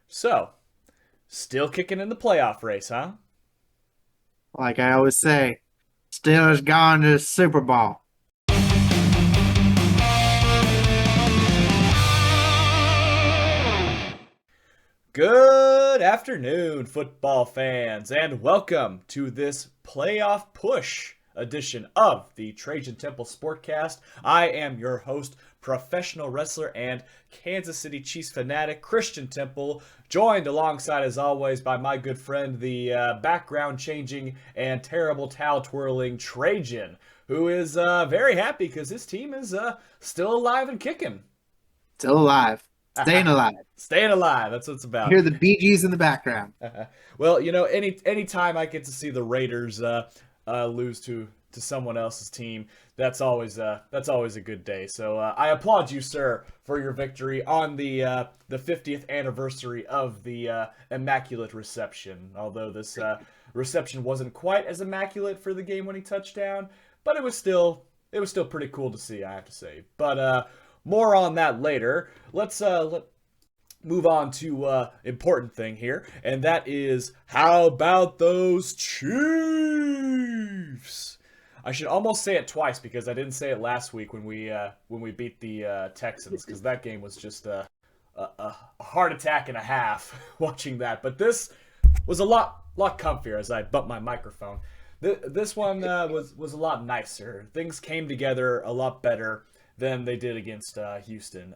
So, still kicking in the playoff race, huh? Like I always say, Steelers gone to the Super Bowl. Good afternoon, football fans, and welcome to this playoff push edition of the Trajan Temple Sportcast. I am your host, professional wrestler and Kansas City Chiefs fanatic Christian Temple, joined alongside, as always, by my good friend, the background changing and terrible towel twirling Trajan, who is very happy because his team is still alive and kicking. Still alive. Staying alive. Staying alive, that's what it's about. Hear the Bee Gees in the background. Well, any time I get to see the Raiders lose to someone else's team, that's always a good day. So I applaud you, sir, for your victory on the 50th anniversary of the Immaculate Reception. Although this reception wasn't quite as immaculate for the game-winning touchdown, but it was still pretty cool to see, I have to say. But more on that later. Let move on to important thing here, and that is how about those Chiefs? I should almost say it twice because I didn't say it last week when we beat the Texans, because that game was just a heart attack and a half watching that. But this was a lot comfier as I bumped my microphone. This one was a lot nicer. Things came together a lot better than they did against Houston.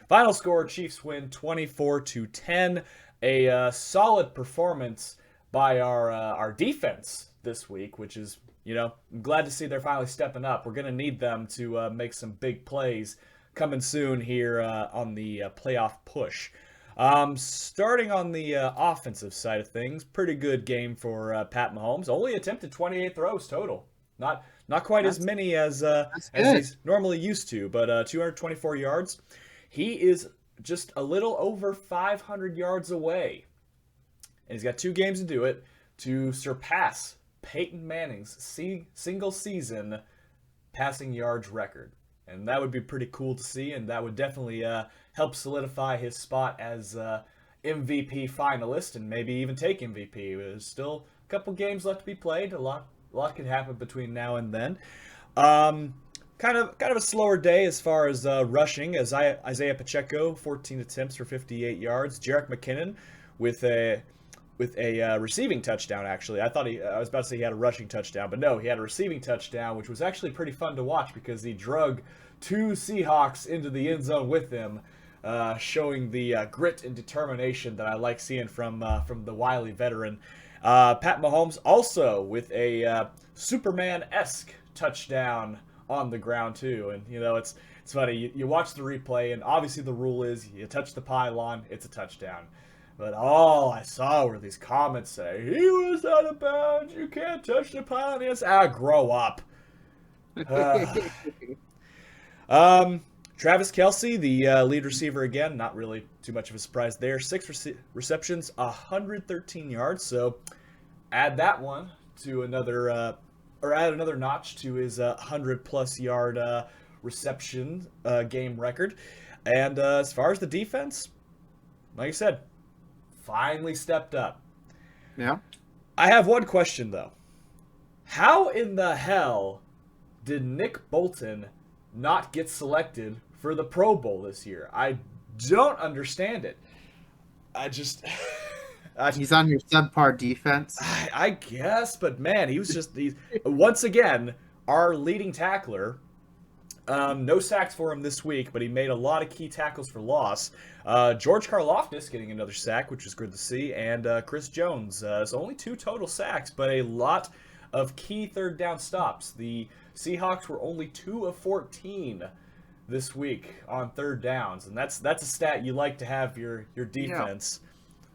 Final score: Chiefs win 24-10. A solid performance by our defense this week, which is, I'm glad to see they're finally stepping up. We're gonna need them to make some big plays coming soon here on the playoff push. Starting on the offensive side of things, pretty good game for Pat Mahomes. Only attempted 28 throws total. Not quite as That's many that's as good. he's normally used to, but 224 yards. He is just a little over 500 yards away, and he's got 2 games to do it to surpass Peyton Manning's single season passing yards record. And that would be pretty cool to see, and that would definitely help solidify his spot as MVP finalist and maybe even take MVP. There's still a couple games left to be played. A lot could happen between now and then. Um, kind of a slower day as far as rushing. As Isaiah Pacheco, 14 attempts for 58 yards. Jerick McKinnon with a receiving touchdown. Actually, I was about to say he had a rushing touchdown, but no, he had a receiving touchdown, which was actually pretty fun to watch because he drug 2 Seahawks into the end zone with him, showing the grit and determination that I like seeing from the wily veteran. Pat Mahomes also with a Superman-esque touchdown on the ground too, and it's funny. You watch the replay, and obviously the rule is you touch the pylon, it's a touchdown. But all I saw were these comments say, he was out of bounds, you can't touch the pylon. It's, grow up. Travis Kelsey, the lead receiver again, not really too much of a surprise there. 6 receptions, 113 yards. So add that one to or add another notch to his 100-plus yard reception game record. And as far as the defense, like I said, finally stepped up. Yeah. I have one question though. How in the hell did Nick Bolton not get selected for the Pro Bowl this year? I don't understand it. I just He's on your subpar defense. I guess, but man, he's once again our leading tackler. No sacks for him this week, but he made a lot of key tackles for loss. George Karlaftis getting another sack, which is good to see, and Chris Jones. So only 2 total sacks, but a lot of key third down stops. The Seahawks were only 2 of 14 this week on third downs, and that's a stat you like to have your Yeah. defense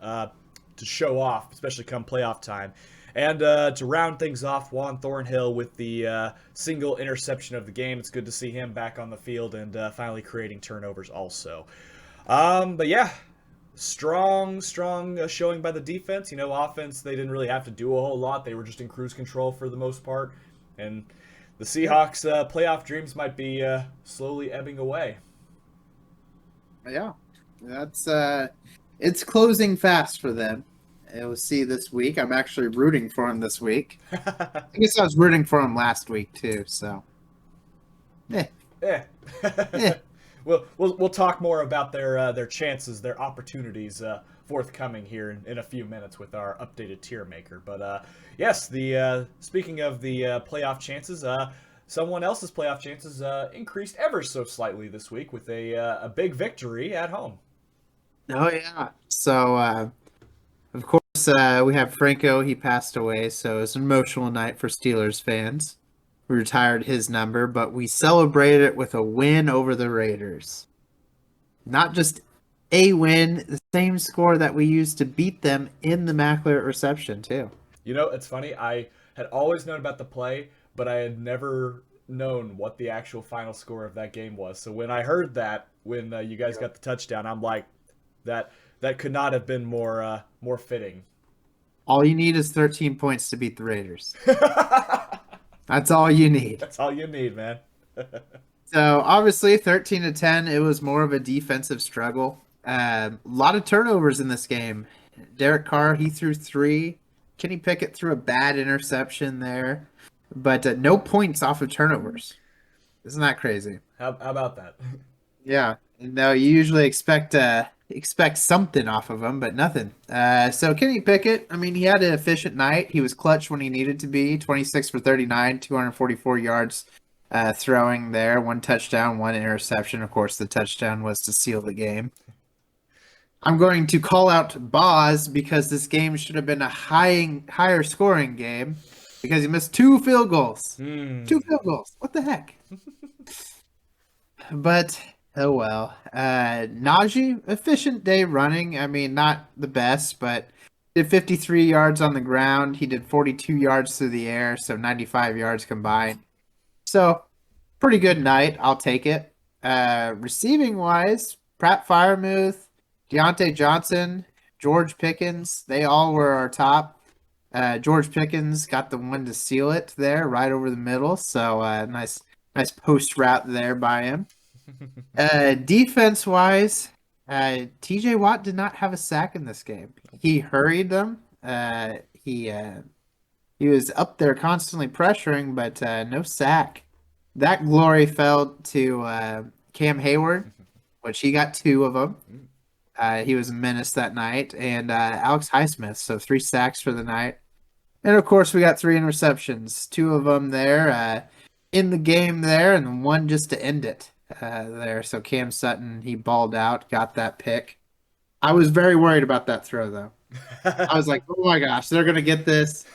to show off, especially come playoff time. And to round things off, Juan Thornhill with the single interception of the game. It's good to see him back on the field and finally creating turnovers also. But yeah, strong showing by the defense. Offense, they didn't really have to do a whole lot. They were just in cruise control for the most part. And the Yep. Seahawks' playoff dreams might be slowly ebbing away. Yeah. That's it's closing fast for them. We'll see this week. I'm actually rooting for him this week. I guess I was rooting for him last week too. So, eh, Yeah. eh. We'll talk more about their chances, their opportunities forthcoming here in a few minutes with our updated tier maker. But yes, the speaking of the playoff chances, someone else's playoff chances increased ever so slightly this week with a big victory at home. Oh yeah. So, of course, we have Franco. He passed away, so it's an emotional night for Steelers fans. We retired his number, but we celebrated it with a win over the Raiders. Not just a win, the same score that we used to beat them in the Immaculate Reception, too. You know, it's funny. I had always known about the play, but I had never known what the actual final score of that game was. So when I heard that, when you guys got the touchdown, I'm like, that that could not have been more fitting. All you need is 13 points to beat the Raiders. That's That's all you need. all you need, man. So obviously, 13-10, it was more of a defensive struggle. A lot of turnovers in this game. Derek Carr, he threw three. Kenny Pickett threw a bad interception there, but no points off of turnovers. Isn't that crazy? How about that? Yeah. No, you usually expect something off of him, but nothing. So Kenny Pickett, I mean, he had an efficient night. He was clutch when he needed to be. 26 for 39, 244 yards throwing there. One touchdown, one interception. Of course, the touchdown was to seal the game. I'm going to call out Boz because this game should have been a higher scoring game because he missed two field goals. Two field goals. What the heck? But oh well. Najee, efficient day running. I mean, not the best, but did 53 yards on the ground. He did 42 yards through the air, so 95 yards combined. So pretty good night. I'll take it. Receiving wise, Pratt Firemouth, Deontay Johnson, George Pickens, they all were our top. George Pickens got the one to seal it there, right over the middle. So nice post route there by him. Defense wise, TJ Watt did not have a sack in this game. He hurried them. He was up there constantly pressuring, but no sack. That glory fell to Cam Hayward, which he got two of them. He was a menace that night, and Alex Highsmith, so three sacks for the night. And of course, we got three interceptions, two of them there in the game there, and one just to end it there. So Cam Sutton, he balled out, got that pick. I was very worried about that throw, though. I was like, oh my gosh, they're going to get this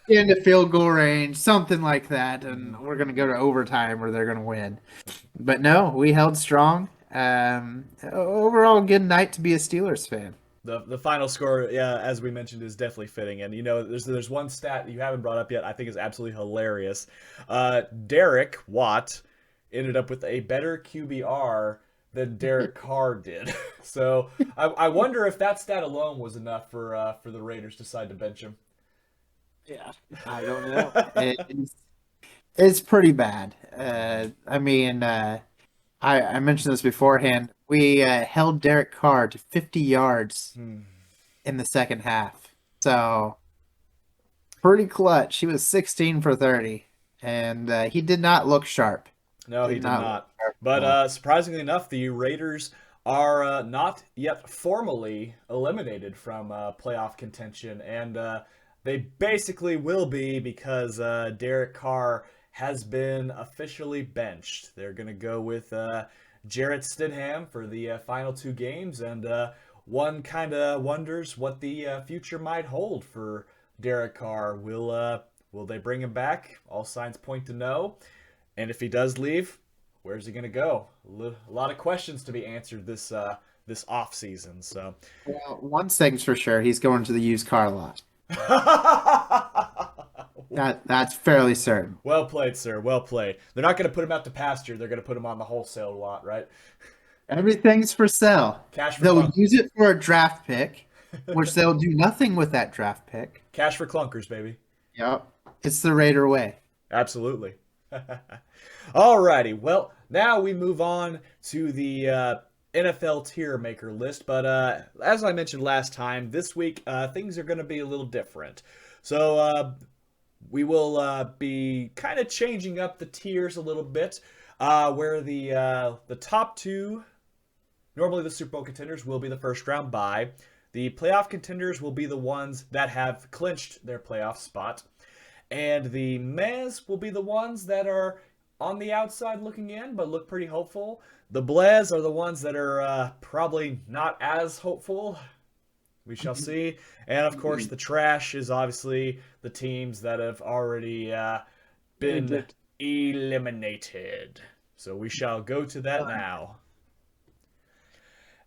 into field goal range, something like that, and we're going to go to overtime or they're going to win. But no, we held strong. Overall, good night to be a Steelers fan. The final score, yeah, as we mentioned, is definitely fitting. And you know, there's one stat you haven't brought up yet. I think is absolutely hilarious. Derek Watt ended up with a better QBR than Derek Carr did. So I wonder if that stat alone was enough for the Raiders to decide to bench him. Yeah, I don't know. It's pretty bad. I mean, I mentioned this beforehand. We held Derek Carr to 50 yards in the second half. So, pretty clutch. He was 16 for 30, and he did not look sharp. No, he did not. But surprisingly enough, the Raiders are not yet formally eliminated from playoff contention, and they basically will be because Derek Carr has been officially benched. They're going to go with Jarrett Stidham for the final two games, and one kind of wonders what the future might hold for Derek Carr. Will they bring him back? All signs point to no. And if he does leave, where's he going to go? A lot of questions to be answered this off season. So, well, one thing's for sure, he's going to the used car lot. That's fairly certain. Well played, sir. Well played. They're not going to put him out to pasture. They're going to put him on the wholesale lot, right? Everything's for sale. Cash for They'll use it for a draft pick, which they'll do nothing with that draft pick. Cash for clunkers, baby. Yep. It's the Raider way. Absolutely. Alrighty. Well, now we move on to the NFL tier maker list, but as I mentioned last time, this week things are going to be a little different. So we will be kind of changing up the tiers a little bit, where the top two, normally the Super Bowl contenders, will be the first round bye. The playoff contenders will be the ones that have clinched their playoff spot, and the mez will be the ones that are on the outside looking in but look pretty hopeful. The blez are the ones that are probably not as hopeful. We shall see. And of course, the trash is obviously the teams that have already been eliminated. So we shall go to that now.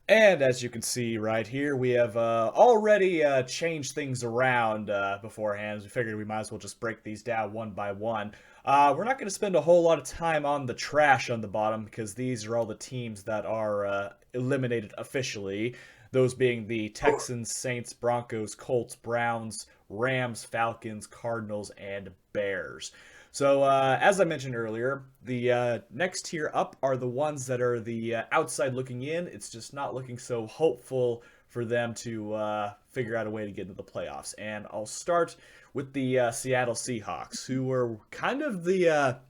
And as you can see right here, we have already changed things around beforehand. We figured we might as well just break these down one by one. We're not going to spend a whole lot of time on the trash on the bottom because these are all the teams that are eliminated officially. Those being the Texans, Saints, Broncos, Colts, Browns, Rams, Falcons, Cardinals, and Bears. So, as I mentioned earlier, the next tier up are the ones that are the outside looking in. It's just not looking so hopeful for them to figure out a way to get into the playoffs. And I'll start with the Seattle Seahawks, who were kind of the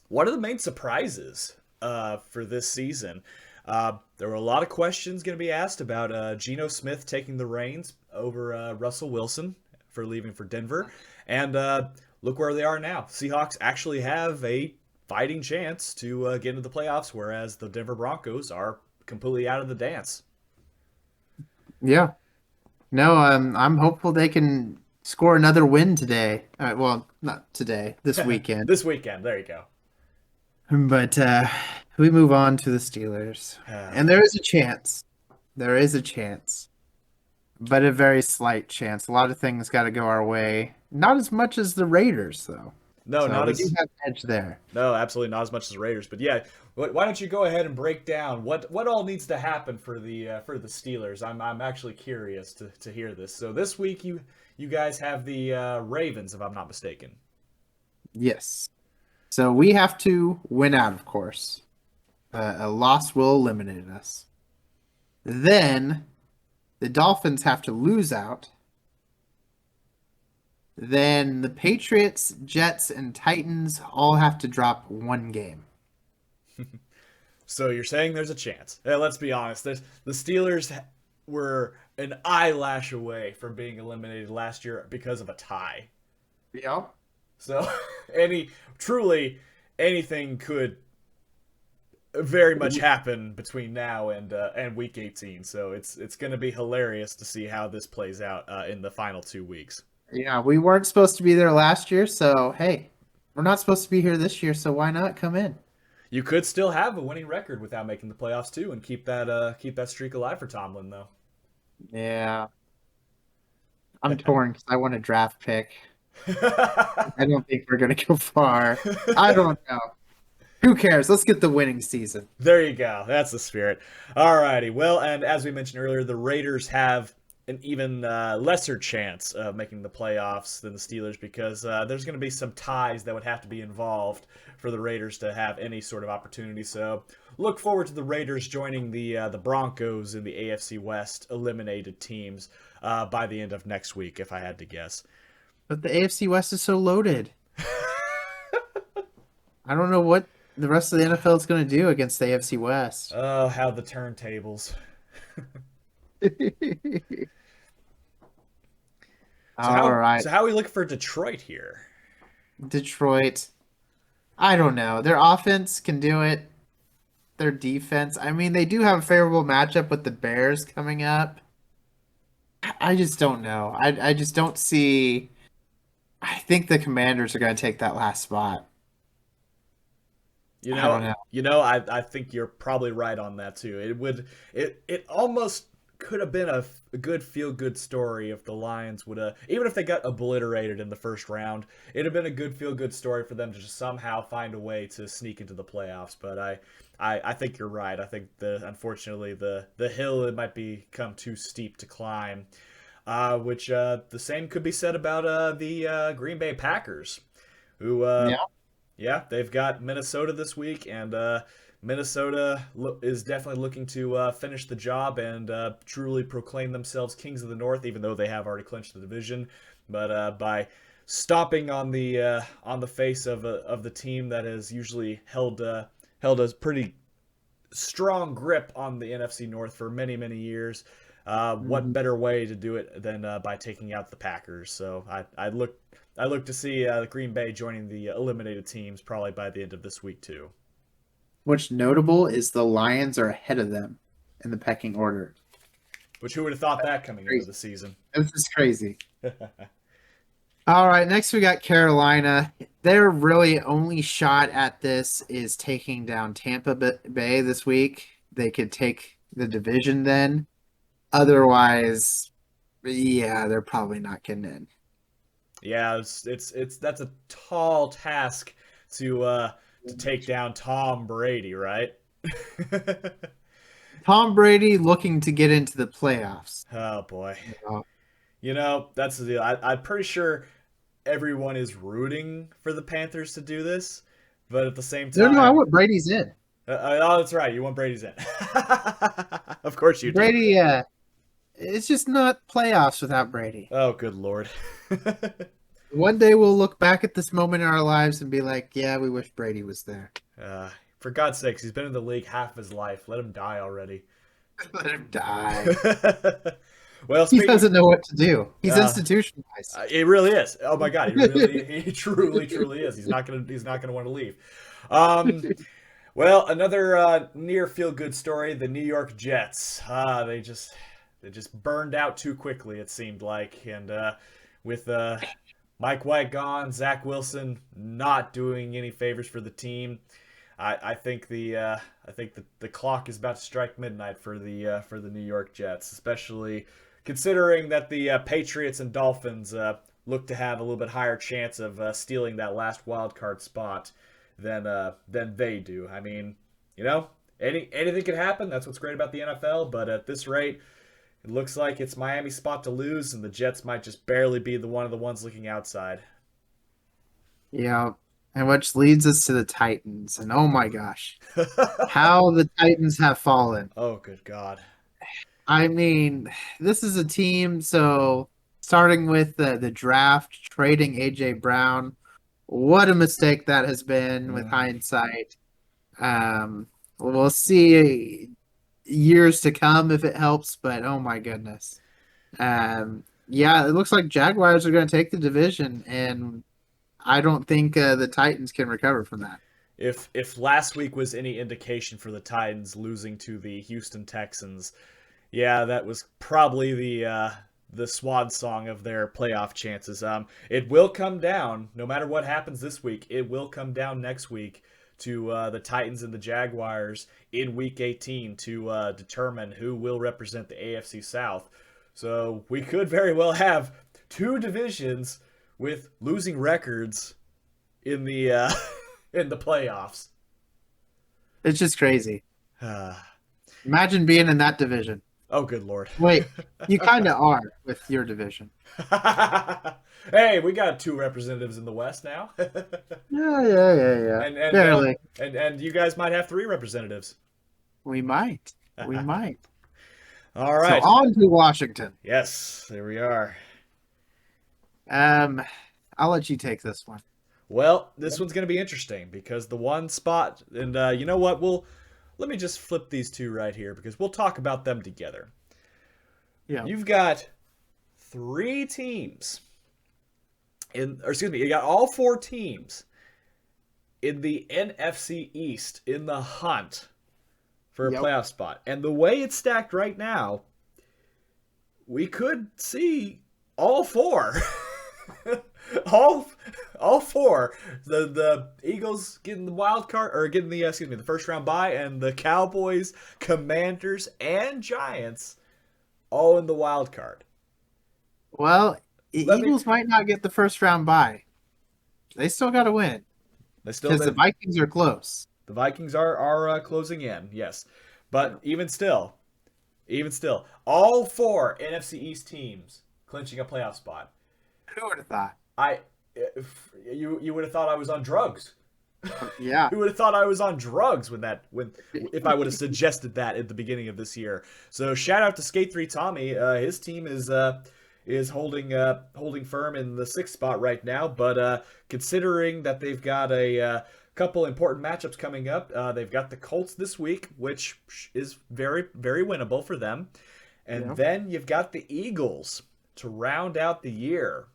one of the main surprises for this season. There were a lot of questions going to be asked about Geno Smith taking the reins over Russell Wilson for leaving for Denver. And look where they are now. Seahawks actually have a fighting chance to get into the playoffs, whereas the Denver Broncos are completely out of the dance. Yeah. No, I'm hopeful they can score another win today. Well, not today, this weekend. This weekend, there you go. But we move on to the Steelers. And there is a chance. There is a chance. But a very slight chance. A lot of things got to go our way. Not as much as the Raiders, though. No, so not we as do have an edge there. No, absolutely not as much as the Raiders. But yeah, why don't you go ahead and break down what all needs to happen for the Steelers? I'm actually curious to hear this. So this week you guys have the Ravens, if I'm not mistaken. Yes. So we have to win out, of course. A loss will eliminate us. Then the Dolphins have to lose out. Then the Patriots, Jets, and Titans all have to drop one game. So you're saying there's a chance. Let's be honest. The Steelers were an eyelash away from being eliminated last year because of a tie. Yeah. So anything could very much happen between now and week 18. So it's going to be hilarious to see how this plays out in the final 2 weeks. Yeah, we weren't supposed to be there last year, so hey, we're not supposed to be here this year, so why not come in? You could still have a winning record without making the playoffs too, and keep that streak alive for Tomlin though. Yeah, I'm torn because I want a draft pick. I don't think we're gonna go far. I don't know. Who cares? Let's get the winning season. There you go. That's the spirit. Alrighty. Well, and as we mentioned earlier, the Raiders have an even lesser chance of making the playoffs than the Steelers because there's going to be some ties that would have to be involved for the Raiders to have any sort of opportunity. So look forward to the Raiders joining the Broncos in the AFC West eliminated teams by the end of next week, if I had to guess. But the AFC West is so loaded. I don't know what the rest of the NFL is going to do against the AFC West. Oh, how the turntables. All right. So how are we looking for Detroit here? Detroit. I don't know. Their offense can do it. Their defense. I mean, they do have a favorable matchup with the Bears coming up. I just don't know. I just don't see. I think the Commanders are going to take that last spot. I don't know. I think you're probably right on that too. It almost could have been a good feel-good story if the Lions would have, even if they got obliterated in the first round, it'd have been a good feel-good story for them to just somehow find a way to sneak into the playoffs. But I think you're right. I think unfortunately the hill, it might become too steep to climb, which the same could be said about the Green Bay Packers, who yeah, they've got Minnesota this week, and Minnesota is definitely looking to finish the job and truly proclaim themselves kings of the North, even though they have already clinched the division. But by stopping on the face of the team that has usually held a pretty strong grip on the NFC North for many years. What Mhm. better way to do it than by taking out the Packers? So I look to see Green Bay joining the eliminated teams probably by the end of this week too. What's notable is the Lions are ahead of them in the pecking order. Which who would have thought that coming into Crazy. the season? This is crazy. All right, next we got Carolina. Their really only shot at this is taking down Tampa Bay this week. They could take the division then. Otherwise, yeah, they're probably not getting in. Yeah, it's that's a tall task to take down Tom Brady, right? Tom Brady looking to get into the playoffs. Oh boy. Uh, You know, that's the deal. I'm pretty sure everyone is rooting for the Panthers to do this, but at the same no, I time, want Brady's in. oh, that's right. You want Brady's in. Of course you do. Brady, it's just not playoffs without Brady. Oh, good lord. One day we'll look back at this moment in our lives and be like, yeah, we wish Brady was there. For God's sakes, he's been in the league half of his life. Let him die already. Let him die. Well, He speaking, doesn't know what to do. He's uh, institutionalized. it really is. Oh my God, he truly is. He's not gonna want to leave. Well, another near feel good story: the New York Jets. They just burned out too quickly. It seemed like, and with Mike White gone, Zach Wilson not doing any favors for the team. I think the clock is about to strike midnight for the New York Jets, especially considering that the Patriots and Dolphins look to have a little bit higher chance of stealing that last wild card spot than they do. I mean, you know, anything could happen. That's what's great about the NFL. But at this rate, it looks like it's Miami's spot to lose, and the Jets might just barely be the one of the ones looking outside. Yeah. And which leads us to the Titans. And oh my gosh, how the Titans have fallen. Oh, good God. I mean, this is a team. So starting with the draft, trading AJ Brown, what a mistake that has been with Mm. hindsight. We'll see years to come if it helps, but oh my goodness. Yeah, it looks like Jaguars are going to take the division, and I don't think the Titans can recover from that. If last week was any indication for the Titans losing to the Houston Texans, yeah, that was probably the swan song of their playoff chances. It will come down, no matter what happens this week. It will come down next week to the Titans and the Jaguars in Week 18 to determine who will represent the AFC South. So we could very well have two divisions with losing records in the in the playoffs. It's just crazy. Imagine being in that division. Oh, good lord. Wait, you kind of are with your division. Hey, we got two representatives in the West now. Yeah. and Barely. and you guys might have three representatives. We might. We might. All So right. on to Washington. Yes, there we are. I'll let you take this one. Well, this one's going to be interesting because the one spot, and you know what? Let me just flip these two right here because we'll talk about them together. Yeah. You've got three teams you got all four teams in the NFC East in the hunt for a playoff spot. And the way it's stacked right now, we could see all four. all four. The Eagles getting the wild card or getting the first round bye, and the Cowboys, Commanders, and Giants all in the wild card. Well, Eagles might not get the first round bye. They still got to win because the Vikings are close. The Vikings are closing in, yes, but even still, all four NFC East teams clinching a playoff spot. Who would have thought? You would have thought I was on drugs. Yeah. Who would have thought I was on drugs if I would have suggested that at the beginning of this year? So shout out to Skate 3 Tommy. His team is holding firm in the sixth spot right now, but considering that they've got a couple important matchups coming up, they've got the Colts this week, which is very very winnable for them, and Yeah. then you've got the Eagles to round out the year.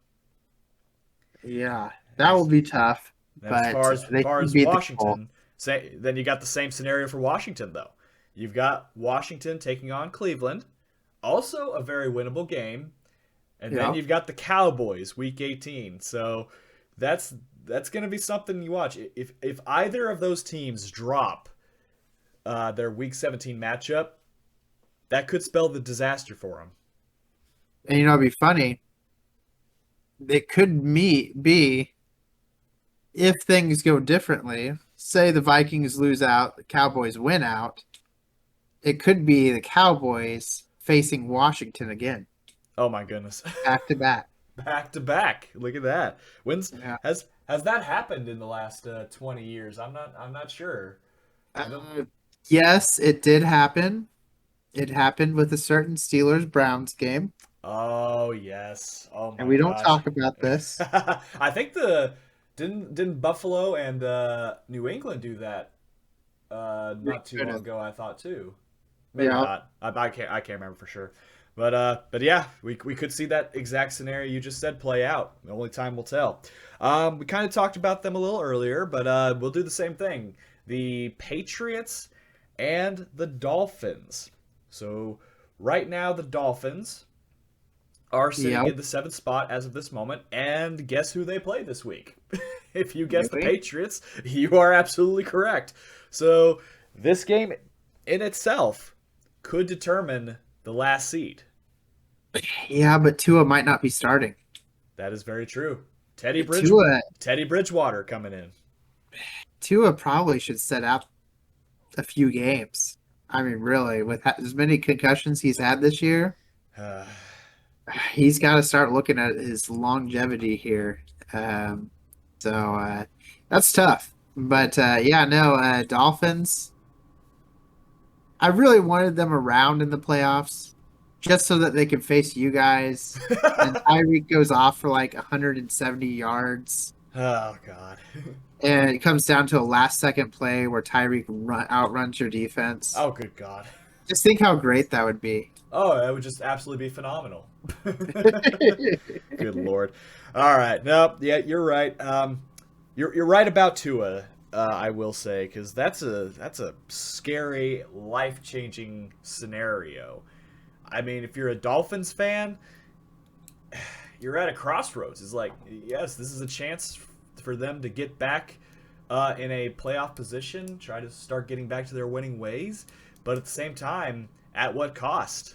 Yeah. That will be tough, And as but they far can as beat the Colts. Washington, then you got the same scenario for Washington though. You've got Washington taking on Cleveland, also a very winnable game, and then Yeah. you've got the Cowboys week 18. So that's going to be something you watch. If either of those teams drop their week 17 matchup, that could spell the disaster for them. And it'd be funny. It could be if things go differently. Say the Vikings lose out, the Cowboys win out. It could be the Cowboys facing Washington again, Oh my goodness. back to back. Back to back. Look at that. When's Yeah. has that happened in the last 20 years? I'm not sure. I don't. Yes, it did happen. It happened with a certain Steelers Browns game, Oh yes. Oh and my we don't gosh. talk about this. I think the didn't Buffalo and New England do that not too long ago, I thought too. Maybe Yeah. not. I can't remember for sure. But yeah, we could see that exact scenario you just said play out. Only time will tell. We kind of talked about them a little earlier, but we'll do the same thing. The Patriots and the Dolphins. So right now the Dolphins are sitting Yep. in the seventh spot as of this moment, and guess who they play this week? If you guess the Really? Patriots, you are absolutely correct. So this game in itself could determine the last seed. Yeah, but Tua might not be starting. That is very true. Tua, Teddy Bridgewater coming in. Tua probably should set out a few games. I mean, really, with as many concussions he's had this year, he's got to start looking at his longevity here. Um, so that's tough. But yeah, no, Dolphins. I really wanted them around in the playoffs just so that they could face you guys. And Tyreek goes off for like 170 yards. Oh God. And it comes down to a last-second play where Tyreek outruns your defense. Oh good God. Just think how great that would be. Oh, that would just absolutely be phenomenal. Good Lord. All right. Nope. Yeah, you're right. You're right about Tua. I will say, because that's a scary, life-changing scenario. I mean, if you're a Dolphins fan, you're at a crossroads. It's like, yes, this is a chance for them to get back in a playoff position, try to start getting back to their winning ways, but at the same time, at what cost?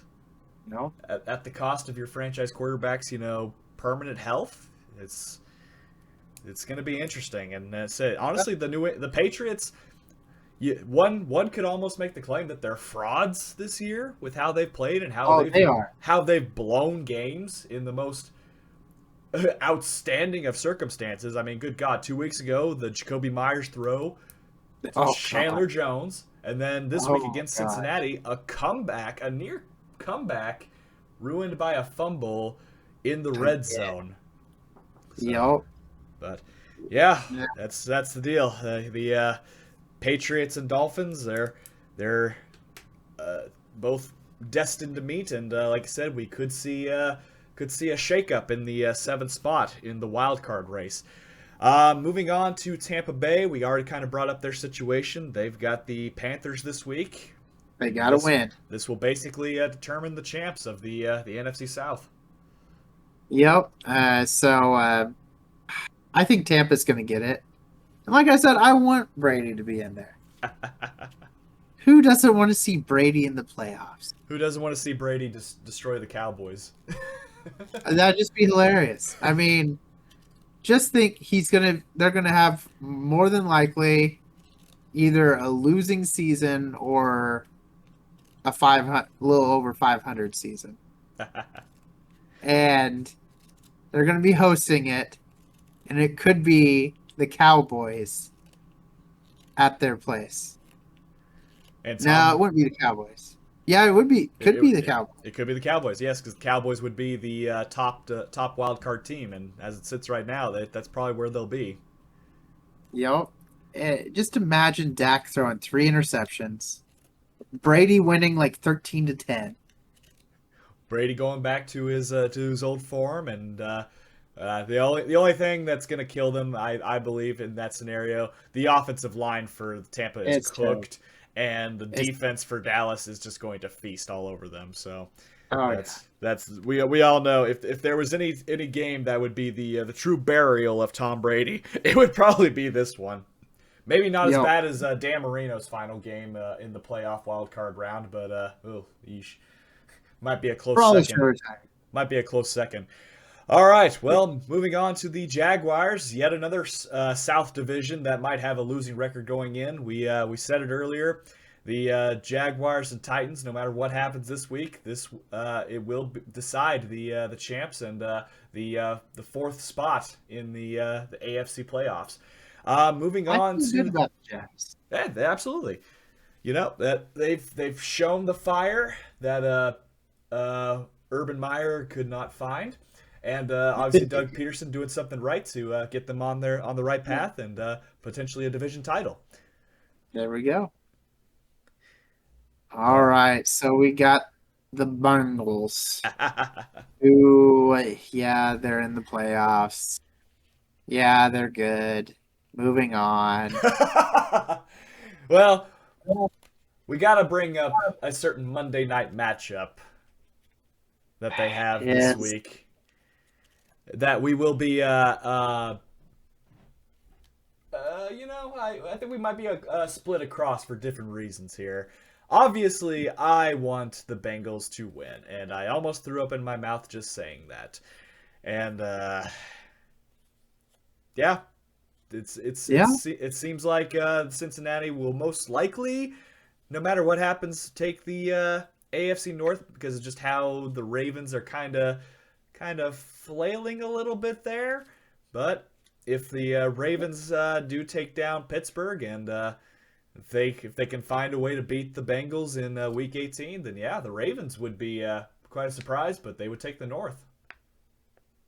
No. At the cost of your franchise quarterback's, permanent health. It's going to be interesting. And honestly, the Patriots, one could almost make the claim that they're frauds this year with how they've played and how they've blown games in the most outstanding of circumstances. I mean, good God, 2 weeks ago, the Jacoby Myers throw to Chandler Jones, and then this week against Cincinnati, a near comeback ruined by a fumble in the red zone. So, Yep. but yeah, that's the deal. The Patriots and Dolphins, they're both destined to meet, and like I said, we could see a shakeup in the seventh spot in the wild card race. Moving on to Tampa Bay, we already kind of brought up their situation. They've got the Panthers this week. They got to win. This will basically determine the champs of the NFC South. Yep. So I think Tampa's going to get it. And like I said, I want Brady to be in there. Who doesn't want to see Brady in the playoffs? Who doesn't want to see Brady destroy the Cowboys? That'd just be hilarious. I mean, just think they're gonna have more than likely either a losing season or a little over 500 season. And they're gonna be hosting it, and it could be the Cowboys at their place. And No, it Tom, wouldn't be the Cowboys. Yeah, it would be. Could be the Cowboys. it could be the Cowboys, yes, because the Cowboys would be the top wild card team, and as it sits right now, that's probably where they'll be. Yep. Just imagine Dak throwing 3 interceptions, Brady winning like 13-10. Brady going back to his old form, and the only thing that's going to kill them, I believe, in that scenario, the offensive line for Tampa is It's terrible. cooked, and the It's defense for Dallas is just going to feast all over them. So oh yeah. that's we all know if there was any game that would be the true burial of Tom Brady, it would probably be this one. Maybe not as Yo, bad as Dan Marino's final game in the playoff wild card round, but oh, yeesh. Might be a close probably second. should retire. Might be a close second. All right. Well, moving on to the Jaguars, yet another South division that might have a losing record going in. We said it earlier. The Jaguars and Titans. No matter what happens this week, it will decide the champs and the fourth spot in the AFC playoffs. Moving I on feel good to about the Jags. yeah, absolutely. You know that they've shown the fire that Urban Meyer could not find, and obviously Doug Peterson doing something right to get them on the right path and potentially a division title. There we go. All Uh, right, so we got the Bengals. Ooh, yeah, they're in the playoffs. Yeah, they're good. Moving on. well, we got to bring up a certain Monday night matchup that they have this Yes. week. That we will be I think we might be split across for different reasons here. Obviously, I want the Bengals to win, and I almost threw up in my mouth just saying that. And yeah, Yeah. it seems like Cincinnati will most likely, no matter what happens, take the AFC North because of just how the Ravens are kind of flailing a little bit there. But if the Ravens do take down Pittsburgh and if they can find a way to beat the Bengals in Week 18, then yeah, the Ravens would be quite a surprise, but they would take the North.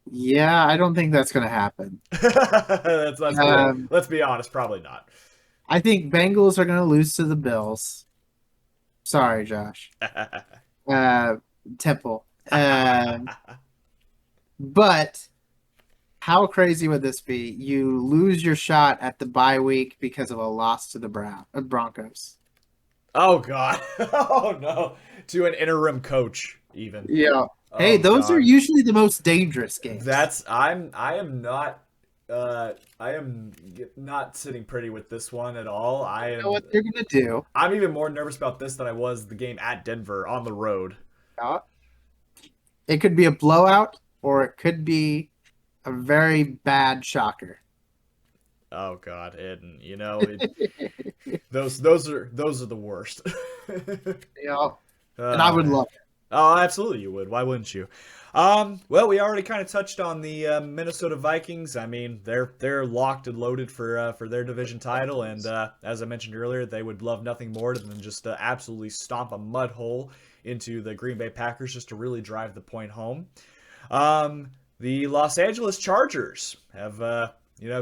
Yeah, I don't think that's going to happen. Let's be honest, probably not. I think Bengals are going to lose to the Bills. Sorry, Josh. Uh, Temple. But how crazy would this be? You lose your shot at the bye week because of a loss to the Broncos. Oh God! Oh no! To an interim coach, even. Yeah. Hey, Oh those are God! usually the most dangerous games. I am not sitting pretty with this one at all. You know what they're gonna do? I'm even more nervous about this than I was the game at Denver on the road. Yeah. It could be a blowout, or it could be a very bad shocker. Oh God! And those are the worst. Yeah. And I Oh would man. love it. Oh, absolutely, you would. Why wouldn't you? Well, we already kind of touched on the Minnesota Vikings. I mean, they're locked and loaded for their division title, and as I mentioned earlier, they would love nothing more than just to absolutely stomp a mud hole into the Green Bay Packers just to really drive the point home. The Los Angeles Chargers have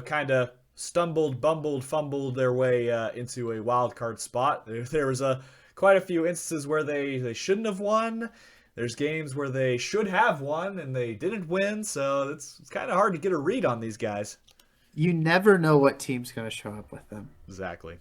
kind of stumbled, bumbled, fumbled their way into a wild card spot. There was quite a few instances where they shouldn't have won. There's games where they should have won and they didn't win, so it's kind of hard to get a read on these guys. You never know what team's going to show up with them. Exactly.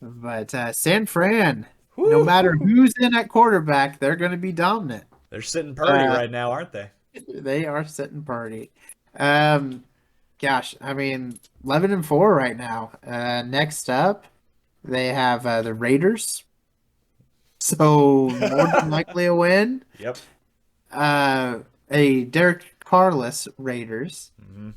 But San Fran, no Woo! matter who's in at quarterback, they're going to be dominant. They're sitting purdy right now, aren't they? They are sitting party. Gosh, I mean, 11-4 right now. Next up, they have the Raiders. So more than likely a win. Yep. A Derek Carless Raiders. Mm-hmm.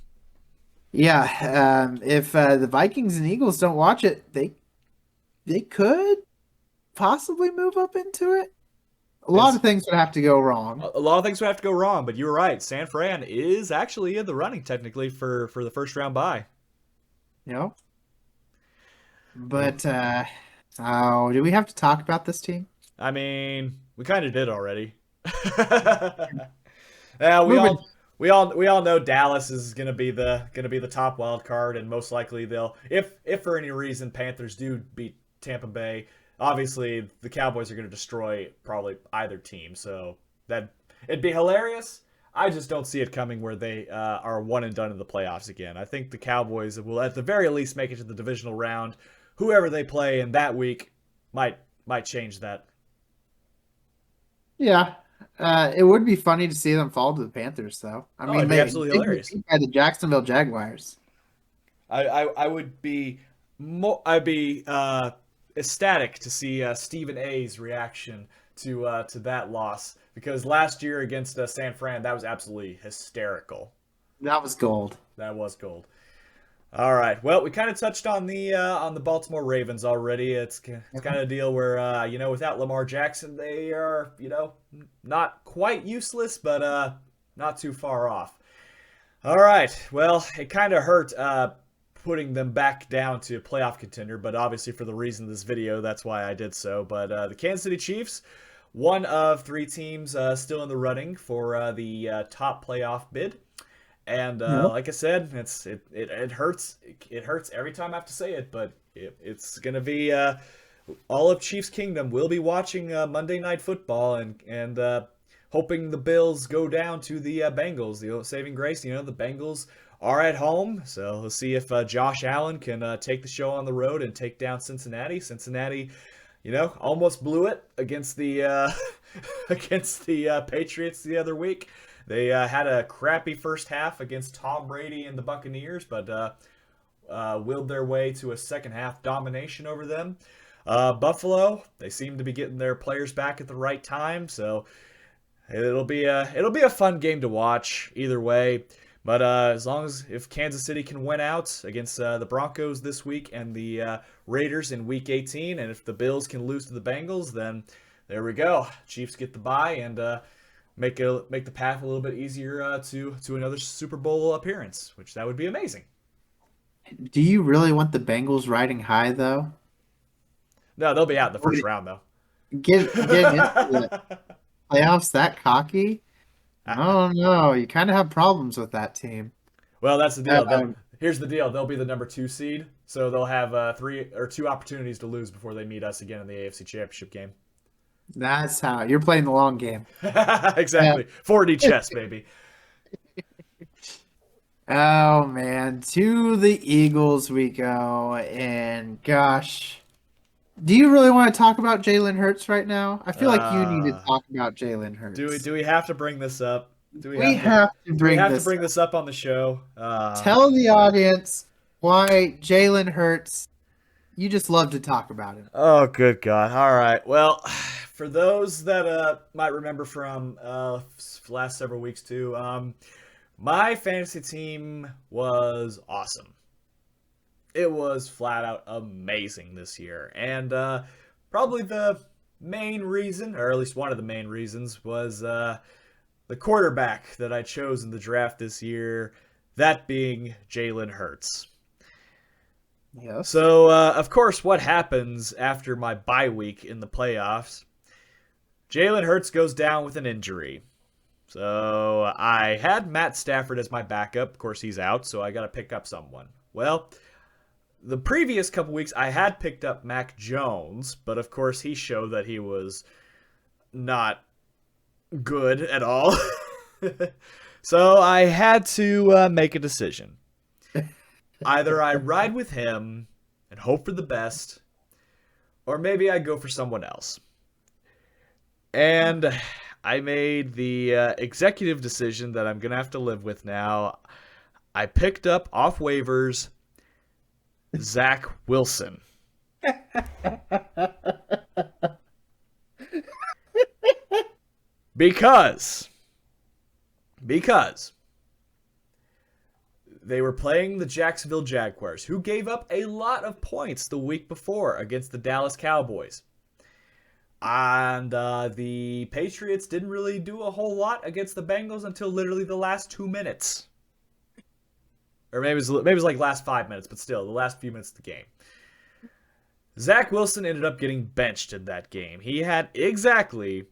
Yeah. If the Vikings and Eagles don't watch it, they could possibly move up into it. A lot of things would have to go wrong. A lot of things would have to go wrong, but you were right. San Fran is actually in the running technically for the first round bye. You know? But oh, do we have to talk about this team? I mean, we kind of did already. Yeah, Moving. we all know Dallas is gonna be the top wild card, and most likely they'll, if for any reason Panthers do beat Tampa Bay, obviously the Cowboys are gonna destroy probably either team. So that it'd be hilarious. I just don't see it coming where they are one and done in the playoffs again. I think the Cowboys will at the very least make it to the divisional round. Whoever they play in that week might change that. Yeah. It would be funny to see them fall to the Panthers, though. I Oh, mean, it'd be they absolutely get hilarious. beat by the Jacksonville Jaguars. I would be I'd be ecstatic to see Stephen A's reaction to that loss, because last year against San Fran, that was absolutely hysterical. That was gold. That was gold. All right. Well, we kind of touched on the Baltimore Ravens already. It's kind of a deal where without Lamar Jackson, they are not quite useless, but not too far off. All right. Well, it kind of hurt putting them back down to playoff contender, but obviously for the reason of this video, that's why I did so. But the Kansas City Chiefs, one of three teams still in the running for the top playoff bid. And Yep. like I said, it hurts. It hurts every time I have to say it, but it's gonna be all of Chiefs Kingdom. We'll be watching Monday Night Football and hoping the Bills go down to the Bengals. The saving grace, the Bengals are at home, so let's see if Josh Allen can take the show on the road and take down Cincinnati. Cincinnati, almost blew it against the against the Patriots the other week. They had a crappy first half against Tom Brady and the Buccaneers, but willed their way to a second half domination over them. Buffalo, they seem to be getting their players back at the right time, so it'll be a fun game to watch either way. But as long as if Kansas City can win out against the Broncos this week and the Raiders in Week 18, and if the Bills can lose to the Bengals, then there we go. Chiefs get the bye and make the path a little bit easier to another Super Bowl appearance, which that would be amazing. Do you really want the Bengals riding high, though? No, they'll be out in the first round though. Get into the playoffs that cocky? I don't know. You kind of have problems with that team. Well, that's the deal. Um, Here's the deal. They'll be the number 2 seed, so they'll have 2 opportunities to lose before they meet us again in the AFC Championship game. That's how you're playing the long game. Exactly. 4D chess, baby. Oh man, to the Eagles we go, and gosh, do you really want to talk about Jalen Hurts right now? I feel like you need to talk about Jalen Hurts. Do we have to bring this up? We have to bring this up on the show? Tell the audience why Jalen Hurts. You just love to talk about him. Oh, good God. All right. Well, for those that might remember from last several weeks too, my fantasy team was awesome. It was flat out amazing this year. And probably the main reason, or at least one of the main reasons, was the quarterback that I chose in the draft this year, that being Jalen Hurts. Yes. So, of course, what happens after my bye week in the playoffs? Jalen Hurts goes down with an injury. So, I had Matt Stafford as my backup. Of course, he's out, so I got to pick up someone. Well, the previous couple weeks, I had picked up Mac Jones, but of course, he showed that he was not good at all. So, I had to make a decision. Either I ride with him and hope for the best, or maybe I go for someone else. And I made the executive decision that I'm going to have to live with now. I picked up off waivers Zach Wilson. Because they were playing the Jacksonville Jaguars, who gave up a lot of points the week before against the Dallas Cowboys. And the Patriots didn't really do a whole lot against the Bengals until literally the last 2 minutes. Or maybe it was like last 5 minutes, but still, the last few minutes of the game. Zach Wilson ended up getting benched in that game. He had exactly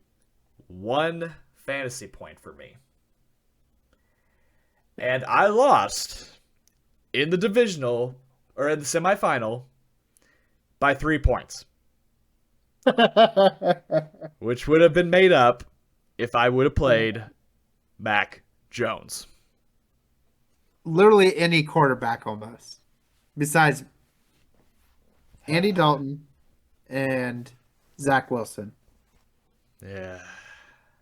1 fantasy point for me. And I lost in the divisional, or in the semifinal, by 3 points, which would have been made up if I would have played Mac Jones. Literally any quarterback almost, besides Andy Dalton and Zach Wilson. Yeah.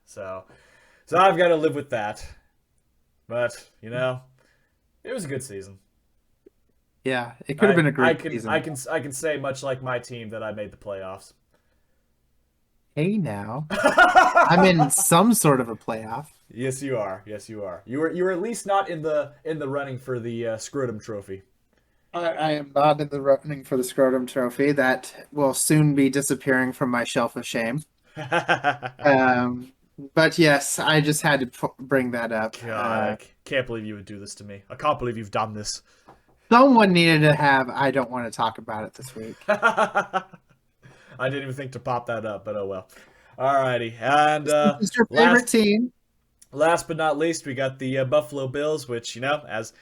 So I've got to live with that. But, it was a good season. Yeah, it could have been a great season. I can say, much like my team, that I made the playoffs. Hey now, I'm in some sort of a playoff. Yes, you are. Yes, you are. You were at least not in the running for the scrotum trophy. I am not in the running for the scrotum trophy. That will soon be disappearing from my shelf of shame. But yes, I just had to bring that up. God, I can't believe you would do this to me. I can't believe you've done this. Someone needed to have. I don't want to talk about it this week. I didn't even think to pop that up, but oh well. Alrighty, and Who's your favorite team? Last but not least, we got the Buffalo Bills, which as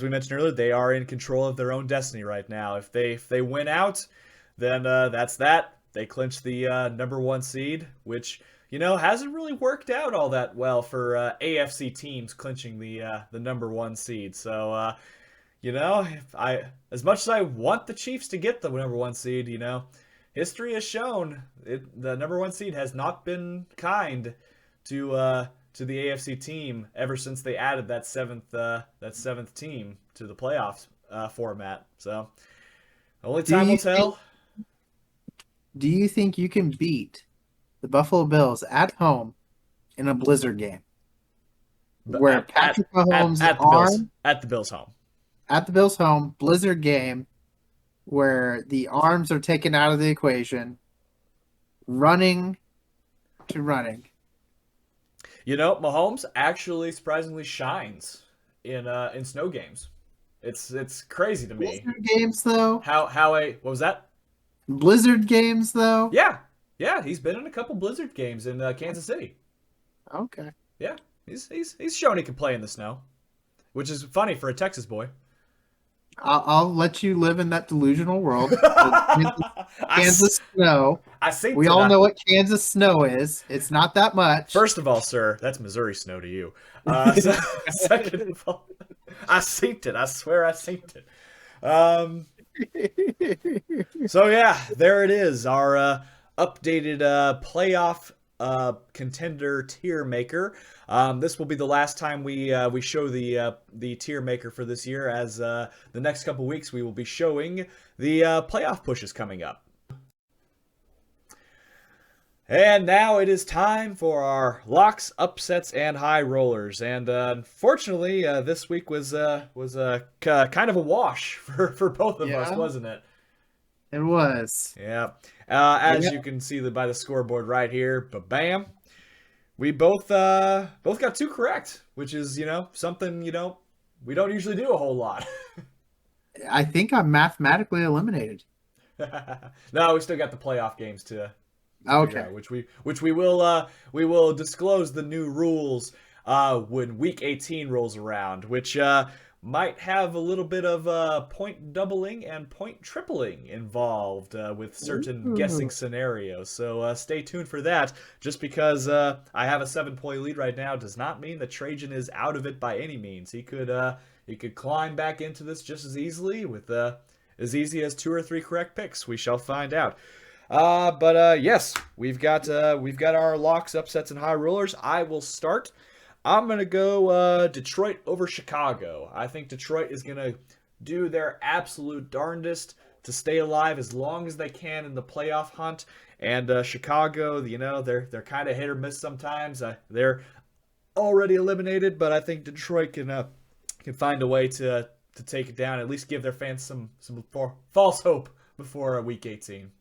we mentioned earlier, they are in control of their own destiny right now. If they win out, then that's that. They clinch the #1 seed, which hasn't really worked out all that well for AFC teams clinching the #1 seed. So if as much as I want the Chiefs to get the #1 seed, history has shown the #1 seed has not been kind to the AFC team ever since they added that seventh team to the playoffs format. So only time will tell. Do you think you can beat the Buffalo Bills at home in a blizzard game, where Patrick Mahomes at the Bills home? At the Bills' home, blizzard game, where the arms are taken out of the equation, running to running. Mahomes actually surprisingly shines in snow games. It's crazy to me. Blizzard games, though. What was that? Blizzard games, though. Yeah, he's been in a couple blizzard games in Kansas City. Okay. Yeah, he's shown he can play in the snow, which is funny for a Texas boy. I'll let you live in that delusional world. Kansas snow. We all know what Kansas snow is. It's not that much. First of all, sir, that's Missouri snow to you. Second of all, I seen it. I swear I seen it. So yeah, there it is. Our updated playoff contender tier maker. This will be the last time we show the tier maker for this year, as the next couple weeks we will be showing the playoff pushes coming up. And now it is time for our locks, upsets, and high rollers. And unfortunately, this week was kind of a wash for both of us, wasn't it? It was. Yeah. As you can see by the scoreboard right here, bam. We both got 2 correct, which is, something, we don't usually do a whole lot. I think I'm mathematically eliminated. No, we still got the playoff games to okay. Out, which we will disclose the new rules when week 18 rolls around, which might have a little bit of point doubling and point tripling involved with certain guessing scenarios. So stay tuned for that. Just because I have a 7-point lead right now does not mean that Trajan is out of it by any means. He could climb back into this just as easily with as easy as 2 or 3 correct picks. We shall find out. But yes, we've got our locks, upsets, and high rollers. I will start. I'm going to go Detroit over Chicago. I think Detroit is going to do their absolute darndest to stay alive as long as they can in the playoff hunt. And Chicago, they're kind of hit or miss sometimes. They're already eliminated, but I think Detroit can find a way to take it down, at least give their fans some false hope before week 18.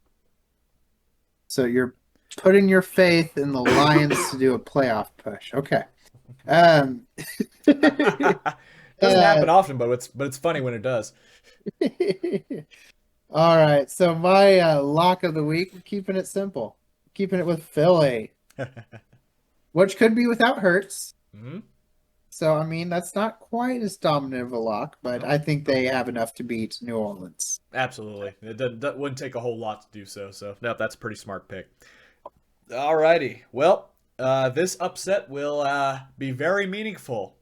So you're putting your faith in the Lions to do a playoff push. Okay. Doesn't happen often, but it's funny when it does. All right, so my lock of the week, we're keeping it simple, keeping it with Philly, which could be without Hurts. Hmm. So I mean, that's not quite as dominant of a lock, but No, I think they have enough to beat New Orleans. absolutely. That wouldn't take a whole lot to do so. So, no, that's a pretty smart pick. Alrighty. Well, this upset will be very meaningful,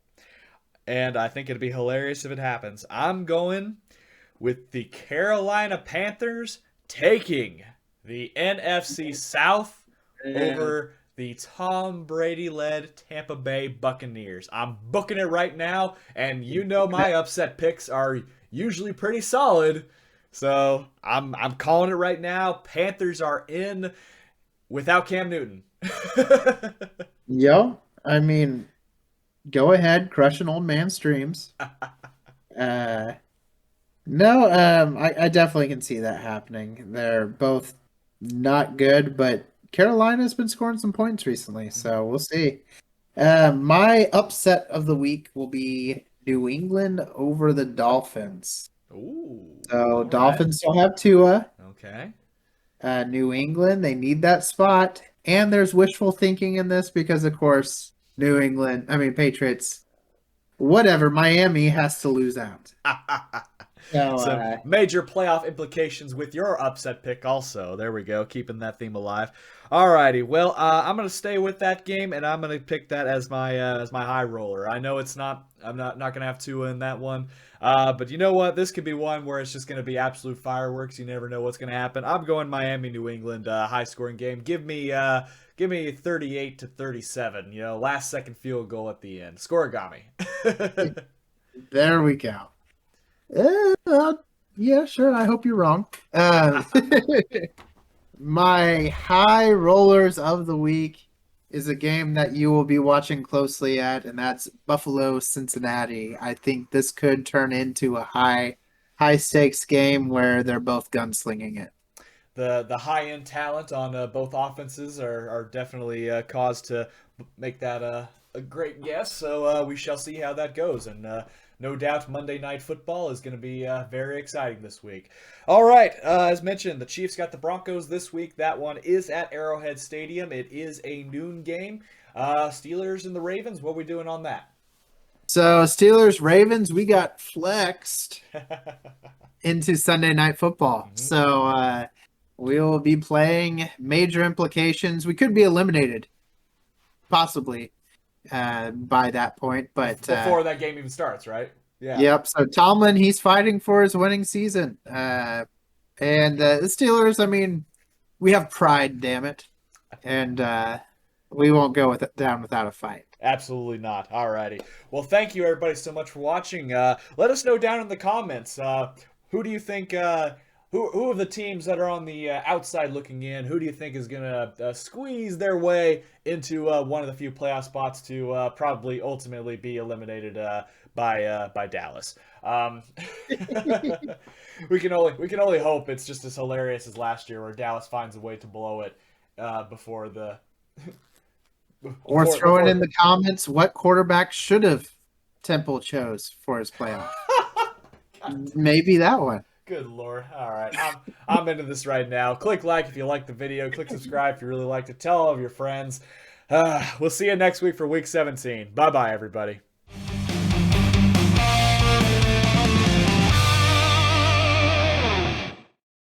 and I think it'd be hilarious if it happens. I'm going with the Carolina Panthers taking the NFC South Yeah. over the Tom Brady led Tampa Bay Buccaneers. I'm booking it right now, and you know my upset picks are usually pretty solid. So I'm calling it right now. Panthers are in without Cam Newton. Yo, I mean, go ahead, crush an old man's dreams. Uh, no, I definitely can see that happening. They're both not good, but Carolina's been scoring some points recently, so we'll see. My upset of the week will be New England over the Dolphins. Ooh, So all right. Dolphins still have Tua. Okay. New England, they need that spot. And there's wishful thinking in this because, of course, Patriots, whatever, Miami has to lose out. So, Some major playoff implications with your upset pick also. There we go, keeping that theme alive. Alrighty, well, I'm gonna stay with that game, and I'm gonna pick that as my high roller. I know it's not, I'm not gonna have to in that one, but you know what? This could be one where it's just gonna be absolute fireworks. You never know what's gonna happen. I'm going Miami, New England, high scoring game. Give me 38-37. You know, last second field goal at the end. Scoregami. there we go. Yeah, sure. I hope you're wrong. My high rollers of the week is a game that you will be watching closely at, and that's Buffalo Cincinnati. I think this could turn into a high stakes game where they're both gunslinging it. The high end talent on both offenses are definitely cause to make that a great guess. So we shall see how that goes, and no doubt Monday Night Football is going to be very exciting this week. All right, as mentioned, the Chiefs got the Broncos this week. That one is at Arrowhead Stadium. It is a noon game. Steelers and the Ravens. What are we doing on that? So Steelers Ravens, we got flexed into Sunday Night Football. Mhm. So we will be playing major implications. We could be eliminated, possibly, by that point. But Before that game even starts, right? Yeah. yep. So Tomlin, he's fighting for his winning season. And the Steelers, I mean, we have pride, damn it, and we won't go down without a fight. Absolutely not. Alrighty. Well, thank you everybody so much for watching. Let us know down in the comments. Who do you think? Who of the teams that are on the outside looking in? Who do you think is gonna squeeze their way into one of the few playoff spots to probably ultimately be eliminated by Dallas? We can only hope it's just as hilarious as last year, where Dallas finds a way to blow it before the Or before throw it in before the comments what quarterback should have Temple chose for his playoff. Maybe that one. Good Lord. All right. I'm into this right now. Click like if you like the video. Click subscribe if you really liked it. Tell all of your friends. We'll see you next week for week 17. Bye bye, everybody.